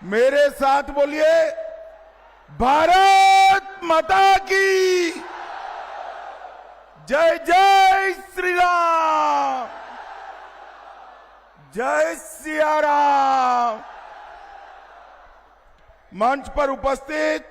मेरे साथ बोलिए, भारत माता की जय। जय श्री राम, जय सिया राम। मंच पर उपस्थित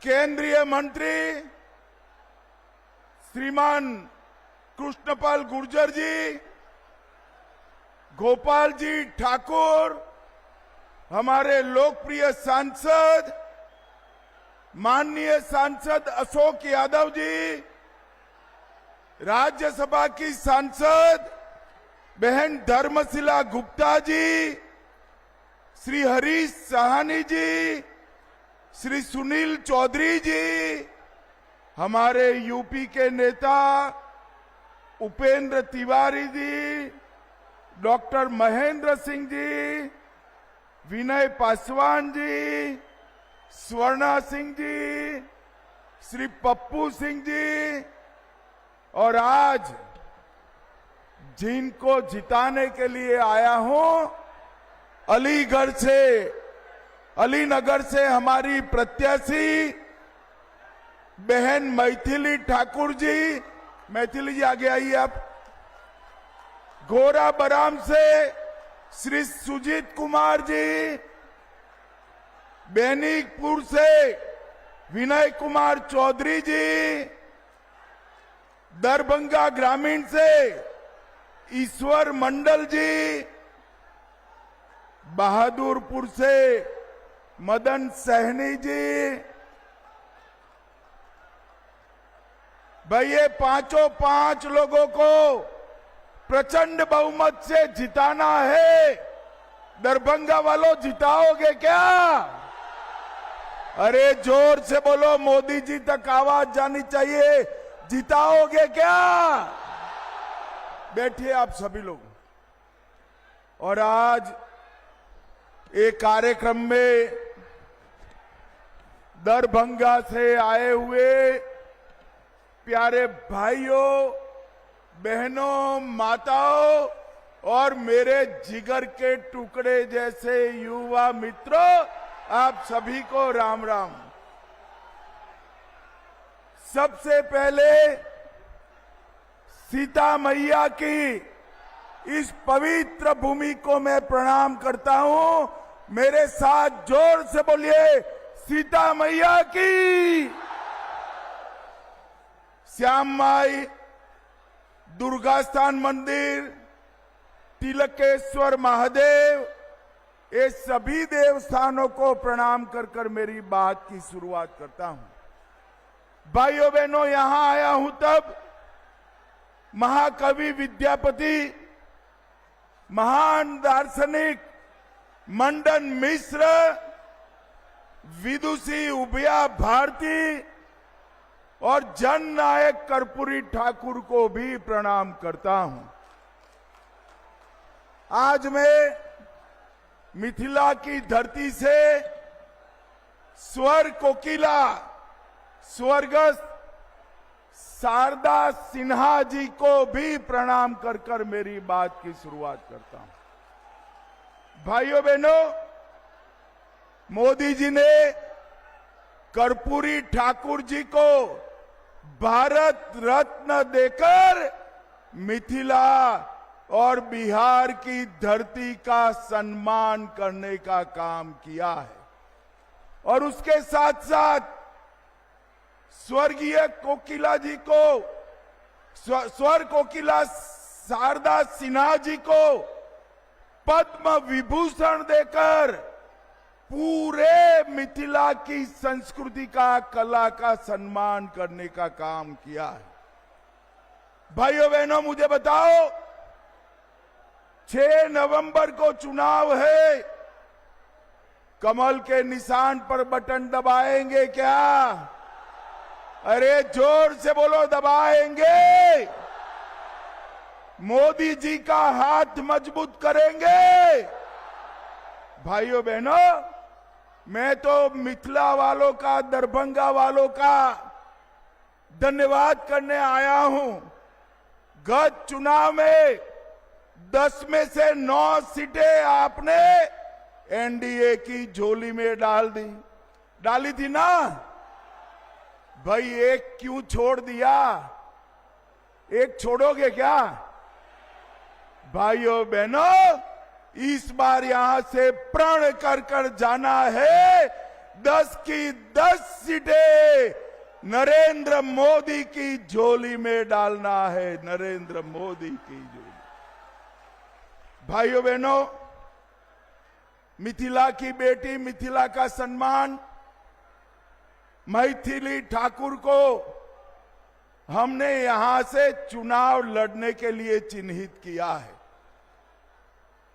केंद्रीय मंत्री श्रीमान कृष्णपाल गुर्जर जी, गोपाल जी ठाकुर, हमारे लोकप्रिय सांसद माननीय सांसद अशोक यादव जी, राज्यसभा की सांसद बहन धर्मशिला गुप्ता जी, श्री हरीश साहनी जी, श्री सुनील चौधरी जी, हमारे यूपी के नेता उपेंद्र तिवारी जी, डॉक्टर महेंद्र सिंह जी, विनय पासवान जी, स्वर्णा सिंह जी, श्री पप्पू सिंह जी, और आज जिनको जिताने के लिए आया हूं, अलीनगर से हमारी प्रत्याशी बहन मैथिली ठाकुर जी। मैथिली जी आगे आइए आप। गोरा बराम से श्री सुजीत कुमार जी, बेनीपुर से विनय कुमार चौधरी जी, दरभंगा ग्रामीण से ईश्वर मंडल जी, बहादुरपुर से मदन सहनी जी। भाई ये पांच लोगों को प्रचंड बहुमत से जिताना है। दरभंगा वालों, जिताओगे क्या? अरे जोर से बोलो, मोदी जी तक आवाज जानी चाहिए। जिताओगे क्या? बैठिए आप सभी लोग। और आज एक कार्यक्रम में दरभंगा से आए हुए प्यारे भाइयों, बहनों, माताओं और मेरे जिगर के टुकड़े जैसे युवा मित्रों, आप सभी को राम राम। सबसे पहले सीता मैया की इस पवित्र भूमि को मैं प्रणाम करता हूं। मेरे साथ जोर से बोलिए, सीता मैया की। श्याम माई, दुर्गा स्थान मंदिर, तिलकेश्वर महादेव, ये सभी देवस्थानों को प्रणाम कर कर मेरी बात की शुरुआत करता हूं। भाइयों बहनों, यहां आया हूं तब महाकवि विद्यापति, महान दार्शनिक मंडन मिश्र, विदुषी उभया भारती और जननायक कर्पूरी ठाकुर को भी प्रणाम करता हूं। आज मैं मिथिला की धरती से स्वर कोकिला स्वर्गस्थ शारदा सिन्हा जी को भी प्रणाम कर कर मेरी बात की शुरुआत करता हूं। भाइयों बहनों, मोदी जी ने कर्पूरी ठाकुर जी को भारत रत्न देकर मिथिला और बिहार की धरती का सम्मान करने का काम किया है। और उसके साथ साथ स्वर्गीय कोकिला जी को, स्वर कोकिला शारदा सिन्हा जी को पद्म विभूषण देकर पूरे मिथिला की संस्कृति का, कला का सम्मान करने का काम किया है। भाइयों बहनों, मुझे बताओ, 6 नवंबर को चुनाव है, कमल के निशान पर बटन दबाएंगे क्या? अरे जोर से बोलो, दबाएंगे। मोदी जी का हाथ मजबूत करेंगे। भाइयों बहनों, मैं तो मिथिला वालों का, दरभंगा वालों का धन्यवाद करने आया हूं। गत चुनाव में 10 में से 9 सीटें आपने एनडीए की झोली में डाली थी ना भाई। एक क्यों छोड़ दिया? एक छोड़ोगे क्या? भाइयों बहनों, इस बार यहां से प्रण कर जाना है। 10 की 10 सीटें नरेंद्र मोदी की झोली में डालना है, नरेंद्र मोदी की झोली। भाइयों बहनों, मिथिला की बेटी, मिथिला का सम्मान मैथिली ठाकुर को हमने यहां से चुनाव लड़ने के लिए चिन्हित किया है।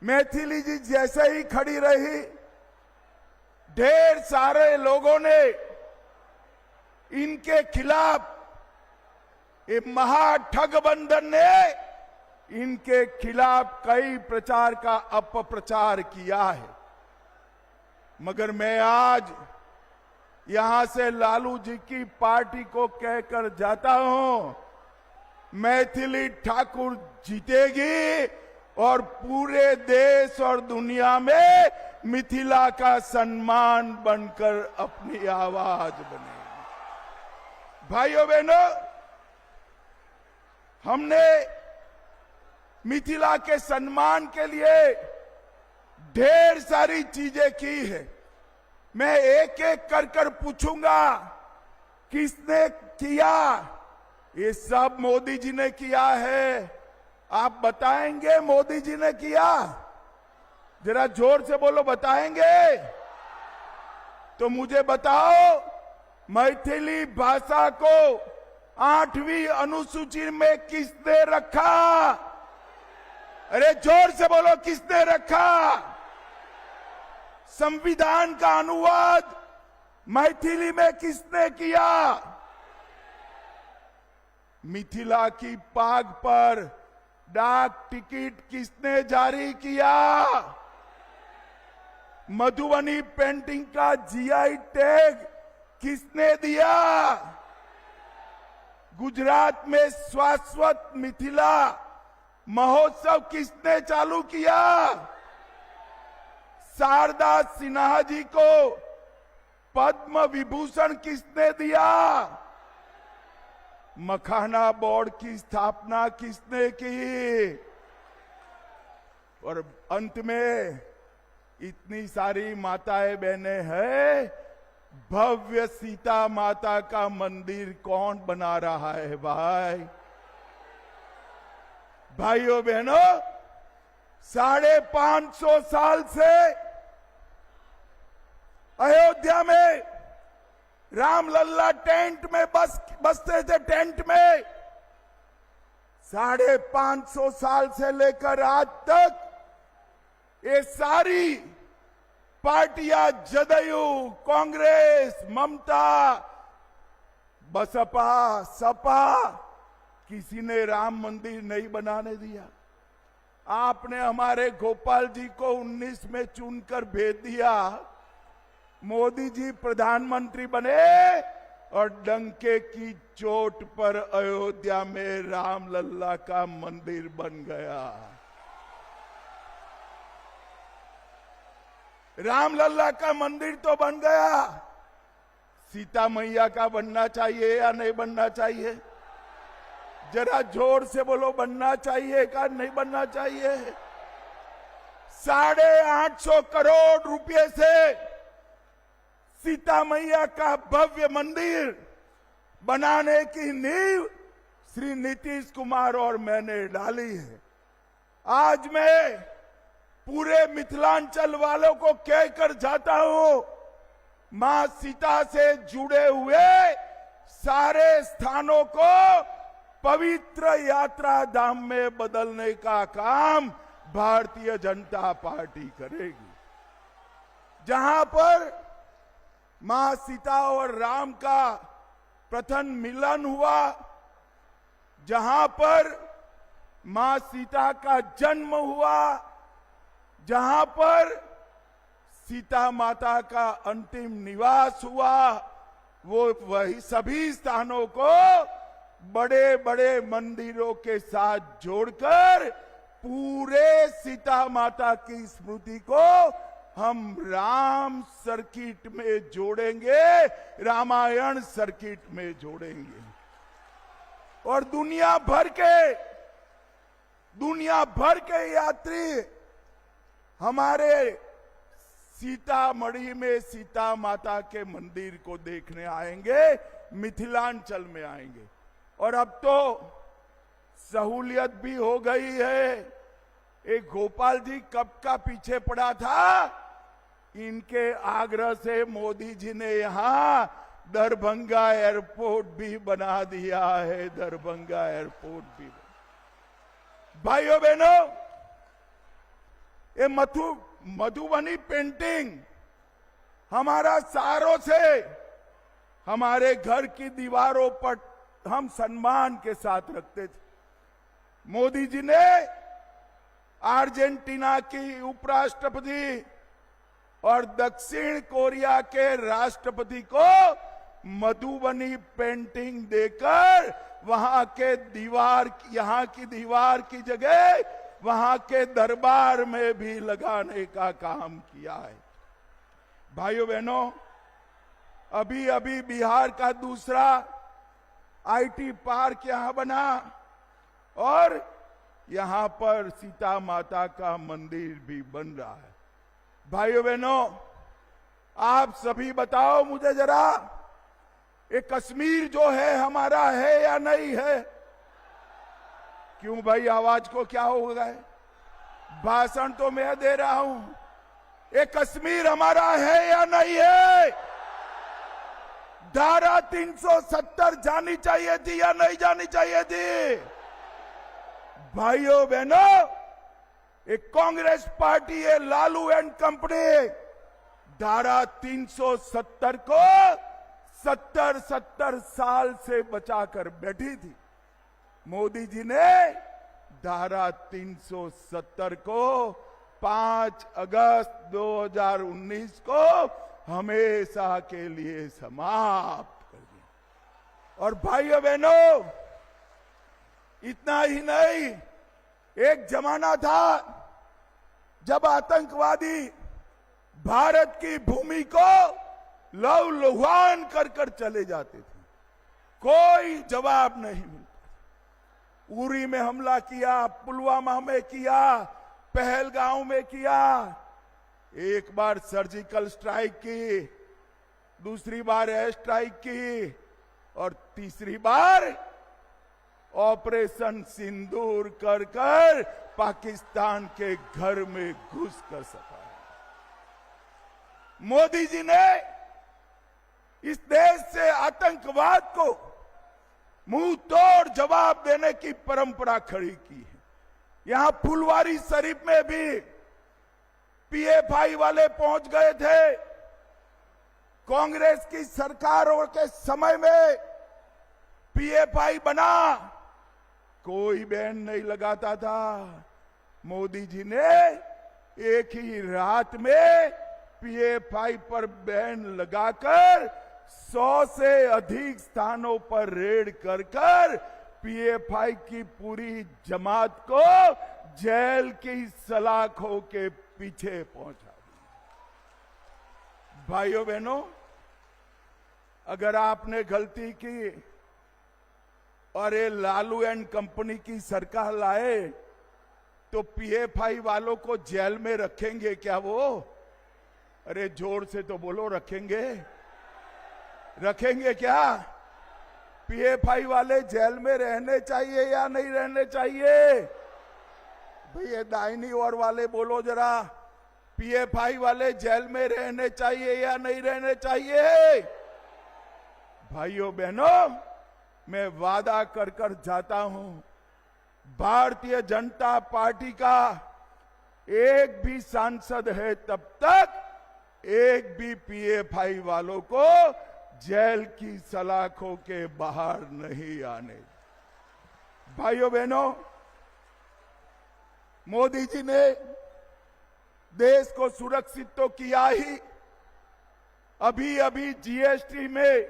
मैथिली जी जैसे ही खड़ी रही, ढेर सारे लोगों ने इनके खिलाफ, ये महाठगबंधन ने इनके खिलाफ कई प्रचार का अपप्रचार किया है। मगर मैं आज यहां से लालू जी की पार्टी को कहकर जाता हूं, मैथिली ठाकुर जीतेगी और पूरे देश और दुनिया में मिथिला का सम्मान बनकर अपनी आवाज बनेगी। भाइयों बहनों, हमने मिथिला के सम्मान के लिए ढेर सारी चीजें की है। मैं एक एक कर पूछूंगा, किसने किया? ये सब मोदी जी ने किया है। आप बताएंगे मोदी जी ने किया? जरा जोर से बोलो, बताएंगे? तो मुझे बताओ, मैथिली भाषा को 8वीं अनुसूची में किसने रखा? अरे जोर से बोलो, किसने रखा? संविधान का अनुवाद मैथिली में किसने किया? मिथिला की पाग पर डाक टिकट किसने जारी किया? मधुबनी पेंटिंग का जीआई टैग किसने दिया? गुजरात में शाश्वत मिथिला महोत्सव किसने चालू किया? शारदा सिन्हा जी को पद्म विभूषण किसने दिया? मखाना बोर्ड की स्थापना किसने की? और अंत में इतनी सारी माताएं बहनें हैं, भव्य सीता माता का मंदिर कौन बना रहा है भाई? भाइयों बहनों, 550 साल से अयोध्या में रामलल्ला टेंट में बसते थे। टेंट में 550 साल से लेकर आज तक ये सारी पार्टियां, जदयू, कांग्रेस, ममता, बसपा, सपा, किसी ने राम मंदिर नहीं बनाने दिया। आपने हमारे गोपाल जी को 19 में चुनकर भेज दिया। मोदी जी प्रधानमंत्री बने और डंके की चोट पर अयोध्या में रामलल्ला का मंदिर बन गया। रामलल्ला का मंदिर तो बन गया, सीता मैया का बनना चाहिए या नहीं बनना चाहिए? जरा जोर से बोलो, बनना चाहिए का नहीं बनना चाहिए? 850 करोड़ रुपए से सीता मैया का भव्य मंदिर बनाने की नींव श्री नीतीश कुमार और मैंने डाली है। आज मैं पूरे मिथिलांचल वालों को कहकर जाता हूं, मां सीता से जुड़े हुए सारे स्थानों को पवित्र यात्रा धाम में बदलने का काम भारतीय जनता पार्टी करेगी। जहां पर मां सीता और राम का प्रथम मिलन हुआ, जहां पर मां सीता का जन्म हुआ, जहां पर सीता माता का अंतिम निवास हुआ, वो वही सभी स्थानों को बड़े बड़े मंदिरों के साथ जोड़कर पूरे सीता माता की स्मृति को हम राम सर्किट में जोड़ेंगे, रामायण सर्किट में जोड़ेंगे। और दुनिया भर के यात्री हमारे सीतामढ़ी में सीता माता के मंदिर को देखने आएंगे, मिथिलांचल में आएंगे। और अब तो सहूलियत भी हो गई है। एक गोपाल जी कब का पीछे पड़ा था, इनके आग्रह से मोदी जी ने यहां दरभंगा एयरपोर्ट भी बना दिया है। दरभंगा एयरपोर्ट भी। भाइयों बहनों, ये मधुबनी पेंटिंग हमारा सालों से हमारे घर की दीवारों पर हम सम्मान के साथ रखते थे। मोदी जी ने अर्जेंटीना की उपराष्ट्रपति और दक्षिण कोरिया के राष्ट्रपति को मधुबनी पेंटिंग देकर वहां की दीवार की जगह वहां के दरबार में भी लगाने का काम किया है। भाइयों बहनों, अभी अभी बिहार का दूसरा आईटी पार्क यहां बना और यहां पर सीता माता का मंदिर भी बन रहा है। भाइयों बहनों, आप सभी बताओ मुझे जरा, ये कश्मीर जो है हमारा है या नहीं है? क्यों भाई, आवाज को क्या हो गया? भाषण तो मैं दे रहा हूं। ये कश्मीर हमारा है या नहीं है? धारा 370 जानी चाहिए थी या नहीं जानी चाहिए थी? भाइयों बहनों, एक कांग्रेस पार्टी है लालू एंड कंपनी धारा 370 को 70 साल से बचाकर बैठी थी। मोदी जी ने धारा 370 को 5 अगस्त 2019 को हमेशा के लिए समाप्त कर दिया। और भाइयों बहनों, इतना ही नहीं, एक जमाना था जब आतंकवादी भारत की भूमि को लहूलुहान कर चले जाते थे, कोई जवाब नहीं मिलता। उरी में हमला किया, पुलवामा में किया, पहलगांव में किया, एक बार सर्जिकल स्ट्राइक की, दूसरी बार एयर स्ट्राइक की और तीसरी बार ऑपरेशन सिंदूर कर पाकिस्तान के घर में घुस कर सका। मोदी जी ने इस देश से आतंकवाद को मुंह तोड़ जवाब देने की परंपरा खड़ी की है। यहां फुलवारी शरीफ में भी पीएफआई वाले पहुंच गए थे। कांग्रेस की सरकारों के समय में पीएफआई बना, कोई बैन नहीं लगाता था। मोदी जी ने एक ही रात में पीएफआई पर बैन लगाकर 100 से अधिक स्थानों पर रेड कर पीएफआई की पूरी जमात को जेल की सलाखों के पीछे पहुंचा दिया। भाइयों बहनों, अगर आपने गलती की और ये लालू एंड कंपनी की सरकार लाए तो पीएफआई वालों को जेल में रखेंगे क्या वो? अरे जोर से तो बोलो, रखेंगे? रखेंगे क्या? पीएफआई वाले जेल में रहने चाहिए या नहीं रहने चाहिए? भैया दाहिनी ओर वाले बोलो जरा, पीएफआई वाले जेल में रहने चाहिए या नहीं रहने चाहिए? भाइयों बहनों, मैं वादा कर जाता हूं, भारतीय जनता पार्टी का एक भी सांसद है तब तक एक भी पीएफआई वालों को जेल की सलाखों के बाहर नहीं आने। भाइयों बहनों, मोदी जी ने देश को सुरक्षित तो किया ही, अभी अभी जीएसटी में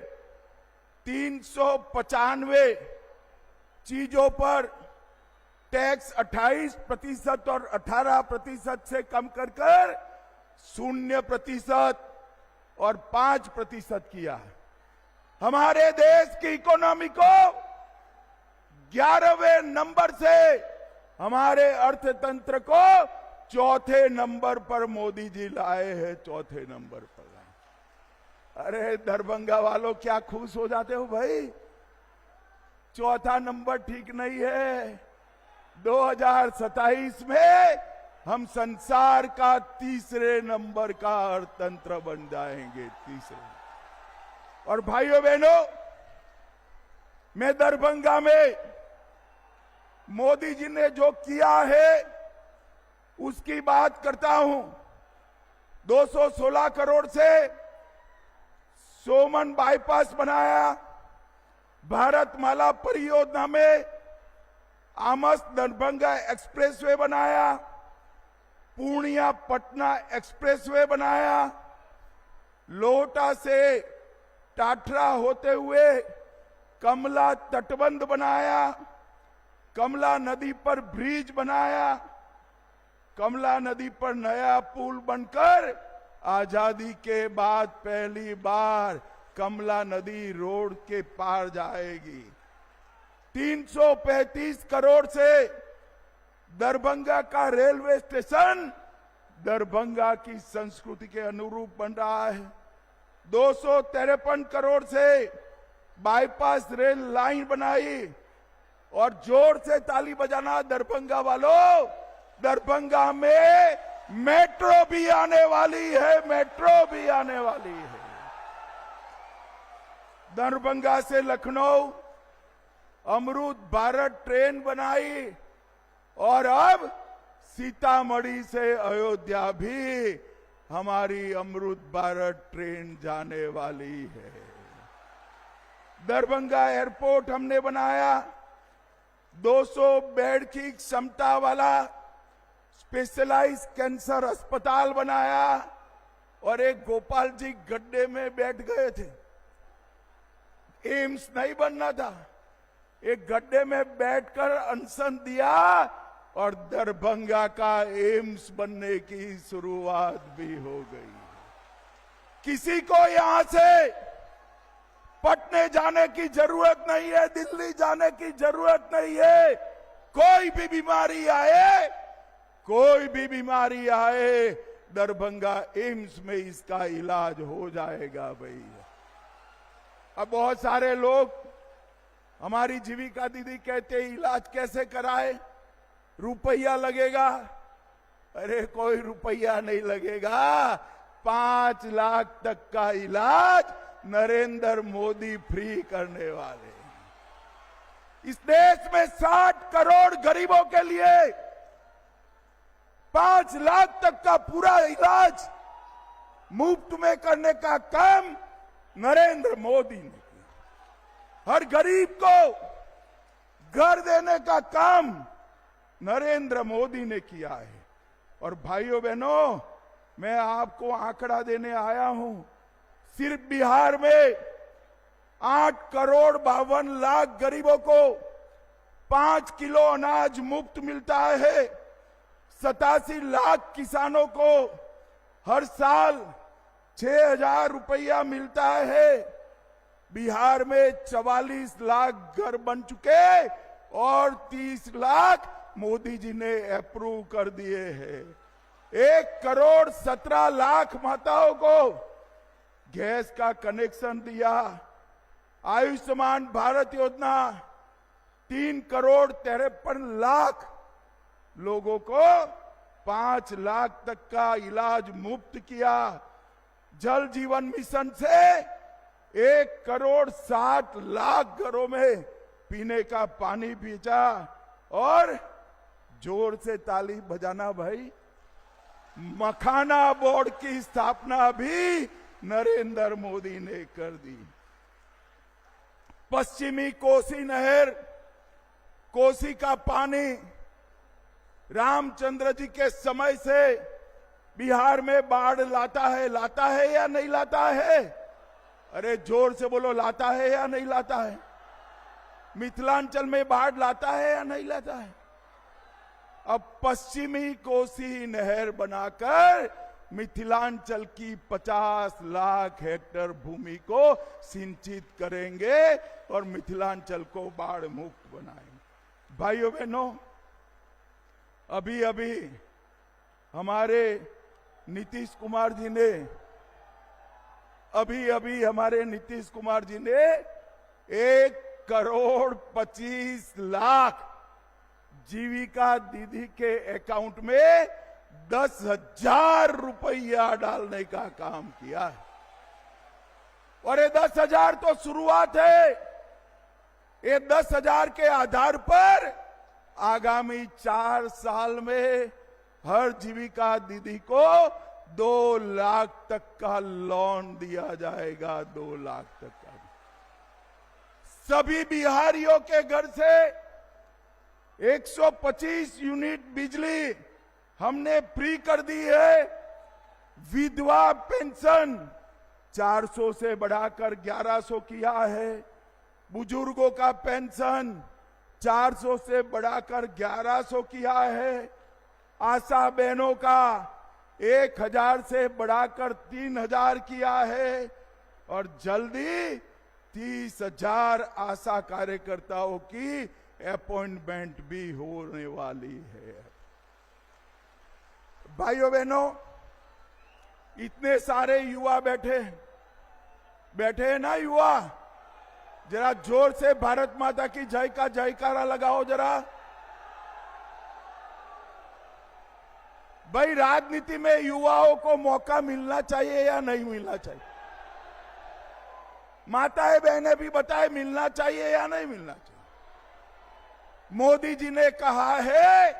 395 चीजों पर टैक्स 28% और 18% से कम कर 0% और 5% किया है। हमारे देश की इकोनॉमी को 11वें नंबर से हमारे अर्थतंत्र को 4थे नंबर पर मोदी जी लाए हैं, 4थे नंबर पर लाए। अरे दरभंगा वालों क्या खुश हो जाते हो भाई, 4था नंबर ठीक नहीं है। 2027 में हम संसार का 3रे नंबर का अर्थतंत्र बन जाएंगे, 3रे। और भाइयों बहनों, मैं दरभंगा में मोदी जी ने जो किया है उसकी बात करता हूं। 216 करोड़ से सोमन बाईपास बनाया, भारतमाला परियोजना में आमस दरभंगा एक्सप्रेसवे बनाया, पूर्णिया पटना एक्सप्रेसवे बनाया, लोहटा से टाटरा होते हुए कमला तटबंध बनाया, कमला नदी पर ब्रिज बनाया, कमला नदी पर नया पुल बनकर आजादी के बाद पहली बार कमला नदी रोड के पार जाएगी। 335 करोड़ से दरभंगा का रेलवे स्टेशन दरभंगा की संस्कृति के अनुरूप बन रहा है। 253 करोड़ से बाईपास रेल लाइन बनाई। और जोर से ताली बजाना दरभंगा वालों, दरभंगा में मेट्रो भी आने वाली है, मेट्रो भी आने वाली है। दरभंगा से लखनऊ अमृत भारत ट्रेन बनाई और अब सीतामढ़ी से अयोध्या भी हमारी अमृत भारत ट्रेन जाने वाली है। दरभंगा एयरपोर्ट हमने बनाया, 200 बेड की क्षमता वाला स्पेशलाइज्ड कैंसर अस्पताल बनाया। और एक गोपाल जी गड्ढे में बैठ गए थे, एम्स नहीं बनना था, एक गड्ढे में बैठकर अनशन दिया और दरभंगा का एम्स बनने की शुरुआत भी हो गई। किसी को यहां से पटने जाने की जरूरत नहीं है, दिल्ली जाने की जरूरत नहीं है। कोई भी बीमारी आए, कोई भी बीमारी आए, दरभंगा एम्स में इसका इलाज हो जाएगा भाई। अब बहुत सारे लोग, हमारी जीविका दीदी कहते इलाज कैसे कराए, रुपया लगेगा। अरे कोई रुपया नहीं लगेगा, 5 लाख तक का इलाज नरेंद्र मोदी फ्री करने वाले। इस देश में 60 करोड़ गरीबों के लिए 5 लाख तक का पूरा इलाज मुफ्त में करने का काम नरेंद्र मोदी ने किया। हर गरीब को घर देने का काम नरेंद्र मोदी ने किया है। और भाइयों बहनों, मैं आपको आंकड़ा देने आया हूं, सिर्फ बिहार में 8 करोड़ 52 लाख गरीबों को 5 किलो अनाज मुफ्त मिलता है। 87 लाख किसानों को हर साल 6,000 रुपया मिलता है। बिहार में 44 लाख घर बन चुके और 30 लाख मोदी जी ने अप्रूव कर दिए हैं। 1 करोड़ 17 लाख माताओं को गैस का कनेक्शन दिया। आयुष्मान भारत योजना 3 करोड़ 53 लाख लोगों को 5 लाख तक का इलाज मुफ्त किया। जल जीवन मिशन से 1 करोड़ 60 लाख घरों में पीने का पानी पहुंचा। और जोर से ताली बजाना भाई, मखाना बोर्ड की स्थापना भी नरेंद्र मोदी ने कर दी। पश्चिमी कोसी नहर, कोसी का पानी रामचंद्र जी के समय से बिहार में बाढ़ लाता है या नहीं लाता है? अरे जोर से बोलो, लाता है या नहीं लाता है? मिथिलांचल में बाढ़ लाता है या नहीं लाता है? अब पश्चिमी कोसी नहर बनाकर मिथिलांचल की 50 लाख हेक्टेयर भूमि को सिंचित करेंगे और मिथिलांचल को बाढ़ मुक्त बनाएंगे। भाइयों बहनों, अभी अभी हमारे नीतीश कुमार जी ने 1,25,00,000 जीविका दीदी के अकाउंट में 10,000 रुपया डालने का काम किया है। और ये 10,000 तो शुरुआत है। ये 10,000 के आधार पर आगामी 4 साल में हर जीविका दीदी को 2 लाख तक का लोन दिया जाएगा। 2 लाख तक का। सभी बिहारियों के घर से 125 यूनिट बिजली हमने फ्री कर दी है। विधवा पेंशन 400 से बढ़ाकर 1100 किया है। बुजुर्गों का पेंशन 400 से बढ़ाकर 1100 किया है। आशा बहनों का 1,000 से बढ़ाकर 3,000 किया है। और जल्दी 30,000 आशा कार्यकर्ताओं की अपॉइंटमेंट भी होने वाली है। भाइयों बहनों, इतने सारे युवा बैठे हैं ना युवा, जरा जोर से भारत माता की जय का जयकारा लगाओ जरा। भाई, राजनीति में युवाओं को मौका मिलना चाहिए या नहीं मिलना चाहिए? माताएं बहनें भी बताए, मिलना चाहिए या नहीं मिलना चाहिए? मोदी जी ने कहा है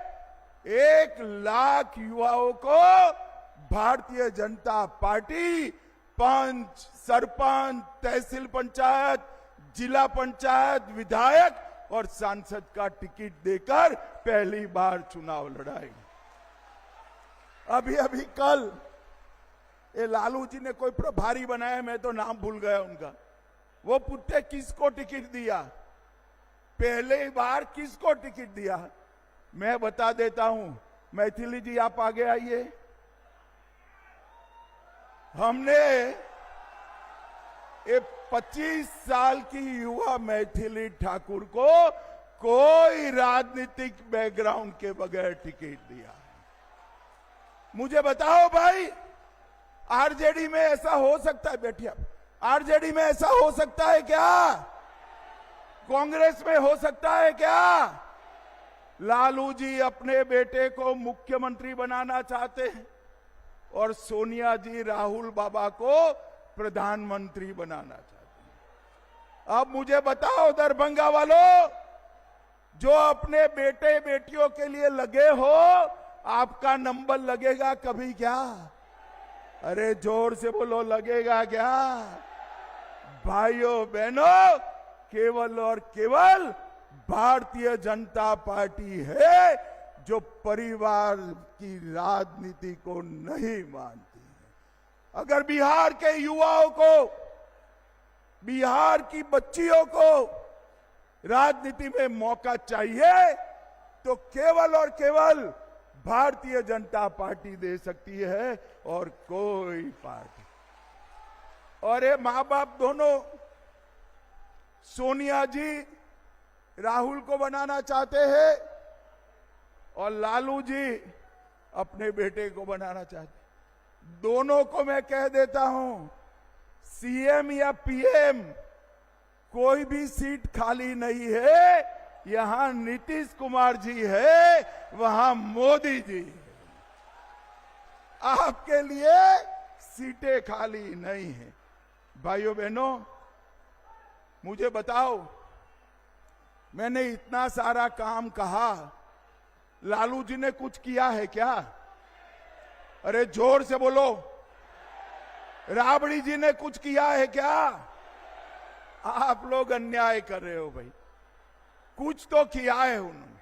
1 लाख युवाओं को भारतीय जनता पार्टी पंच, सरपंच, तहसील पंचायत, जिला पंचायत, विधायक और सांसद का टिकट देकर पहली बार चुनाव लड़ाएगी। अभी कल ये लालू जी ने कोई प्रभारी बनाया, मैं तो नाम भूल गया उनका। वो पूछते किसको टिकट दिया, पहले बार किसको टिकट दिया? मैं बता देता हूं। मैथिली जी आप आगे आइए। हमने ये 25 साल की युवा मैथिली ठाकुर को कोई राजनीतिक बैकग्राउंड के बगैर टिकट दिया। मुझे बताओ भाई, आरजेडी में ऐसा हो सकता है? बैठिए, आरजेडी में ऐसा हो सकता है क्या? कांग्रेस में हो सकता है क्या? लालू जी अपने बेटे को मुख्यमंत्री बनाना चाहते हैं और सोनिया जी राहुल बाबा को प्रधानमंत्री बनाना चाहते हैं। अब मुझे बताओ दरभंगा वालों, जो अपने बेटे बेटियों के लिए लगे हो, आपका नंबर लगेगा कभी क्या? अरे जोर से बोलो, लगेगा क्या? भाइयों बहनों, केवल और केवल भारतीय जनता पार्टी है जो परिवार की राजनीति को नहीं मानती है। अगर बिहार के युवाओं को, बिहार की बच्चियों को राजनीति में मौका चाहिए तो केवल और केवल भारतीय जनता पार्टी दे सकती है और कोई पार्टी। और ये मां बाप दोनों, सोनिया जी राहुल को बनाना चाहते हैं और लालू जी अपने बेटे को बनाना चाहते हैं। दोनों को मैं कह देता हूं, सीएम या पीएम कोई भी सीट खाली नहीं है। यहां नीतीश कुमार जी है, वहां मोदी जी है। आपके लिए सीटें खाली नहीं है। भाइयों बहनों, मुझे बताओ, मैंने इतना सारा काम कहा, लालू जी ने कुछ किया है क्या? अरे जोर से बोलो। राबड़ी जी ने कुछ किया है क्या? आप लोग अन्याय कर रहे हो भाई। कुछ तो किया है उन्होंने।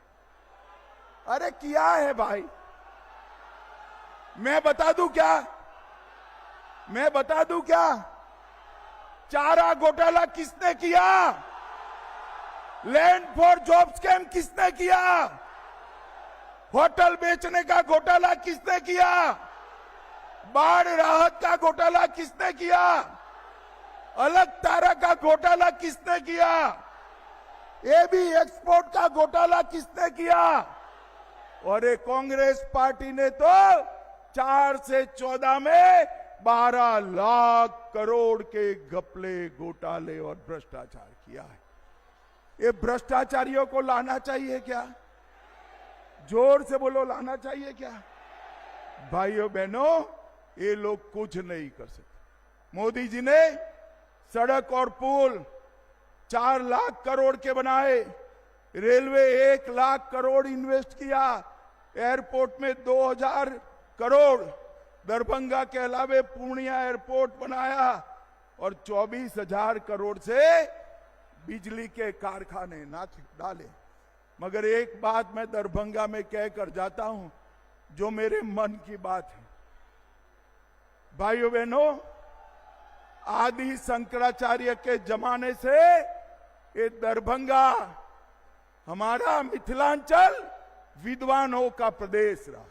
अरे किया है भाई। मैं बता दूं क्या? मैं बता दूं क्या? चारा घोटाला किसने किया? लैंड फॉर जॉब स्कैम किसने किया? होटल बेचने का घोटाला किसने किया? बाढ़ राहत का घोटाला किसने किया? अलग तारा का घोटाला किसने किया? एबी एक्सपोर्ट का घोटाला किसने किया? और ये कांग्रेस पार्टी ने तो 4 से 14 में 12 लाख करोड़ के घपले, घोटाले और भ्रष्टाचार किया है। ये भ्रष्टाचारियों को लाना चाहिए क्या? जोर से बोलो, लाना चाहिए क्या? भाइयों बहनों, ये लोग कुछ नहीं कर सकते। मोदी जी ने सड़क और पुल 4 लाख करोड़ के बनाए, रेलवे 1 लाख करोड़ इन्वेस्ट किया, एयरपोर्ट में 2000 करोड़, दरभंगा के अलावे पूर्णिया एयरपोर्ट बनाया और 24,000 करोड़ से बिजली के कारखाने डाले। मगर एक बात मैं दरभंगा में कहकर जाता हूं, जो मेरे मन की बात है। भाइयों बहनों, आदि शंकराचार्य के जमाने से ये दरभंगा, हमारा मिथिलांचल विद्वानों का प्रदेश रहा।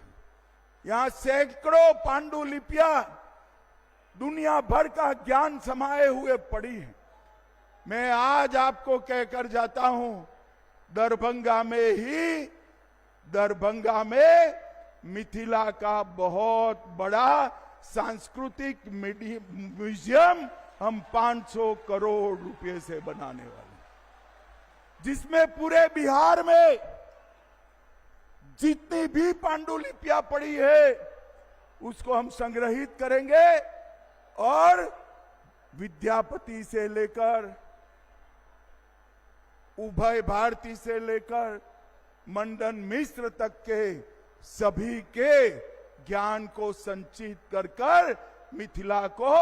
यहां सैकड़ों पांडुलिपियां दुनिया भर का ज्ञान समाये हुए पड़ी है। मैं आज आपको कहकर जाता हूं, दरभंगा में मिथिला का बहुत बड़ा सांस्कृतिक म्यूजियम हम 500 करोड़ रुपए से बनाने वाले हैं, जिसमें पूरे बिहार में जितनी भी पांडुलिपियां पड़ी है उसको हम संग्रहित करेंगे और विद्यापति से लेकर उभय भारती से लेकर मंडन मिश्र तक के सभी के ज्ञान को संचित कर मिथिला को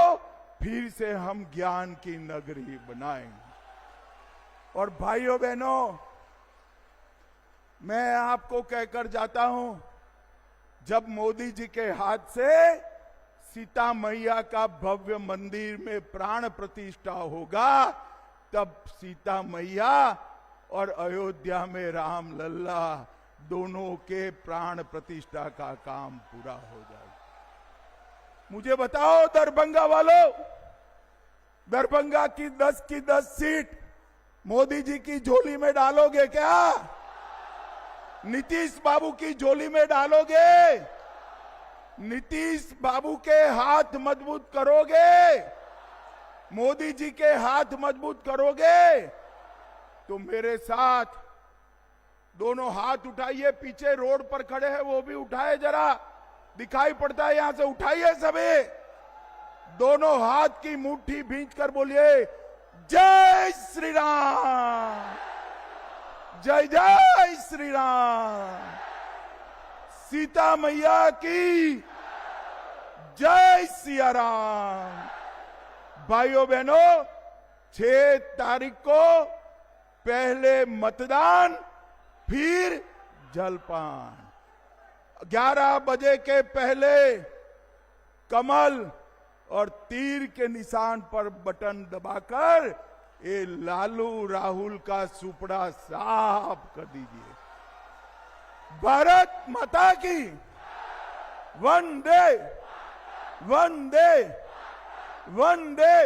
फिर से हम ज्ञान की नगरी बनाएंगे। और भाइयों बहनों, मैं आपको कहकर जाता हूं, जब मोदी जी के हाथ से सीता मैया का भव्य मंदिर में प्राण प्रतिष्ठा होगा, तब सीता मैया और अयोध्या में राम लल्ला दोनों के प्राण प्रतिष्ठा का काम पूरा हो जाएगा। मुझे बताओ दरभंगा वालों, दरभंगा की 10 सीट मोदी जी की झोली में डालोगे क्या? नीतीश बाबू की झोली में डालोगे? नीतीश बाबू के हाथ मजबूत करोगे? मोदी जी के हाथ मजबूत करोगे? तो मेरे साथ दोनों हाथ उठाइए। पीछे रोड पर खड़े हैं वो भी उठाए, जरा दिखाई पड़ता है यहां से, उठाइए सभी। दोनों हाथ की मुट्ठी भींच कर बोलिए, जय श्री राम, जय जय श्री राम, सीता मैया की जय, सिया राम। भाइयों बहनों, 6 तारीख को पहले मतदान, फिर जलपान। 11 बजे के पहले कमल और तीर के निशान पर बटन दबाकर ये लालू राहुल का सुपड़ा साफ कर दीजिए। भारत माता की वंदे वंदे वंदे।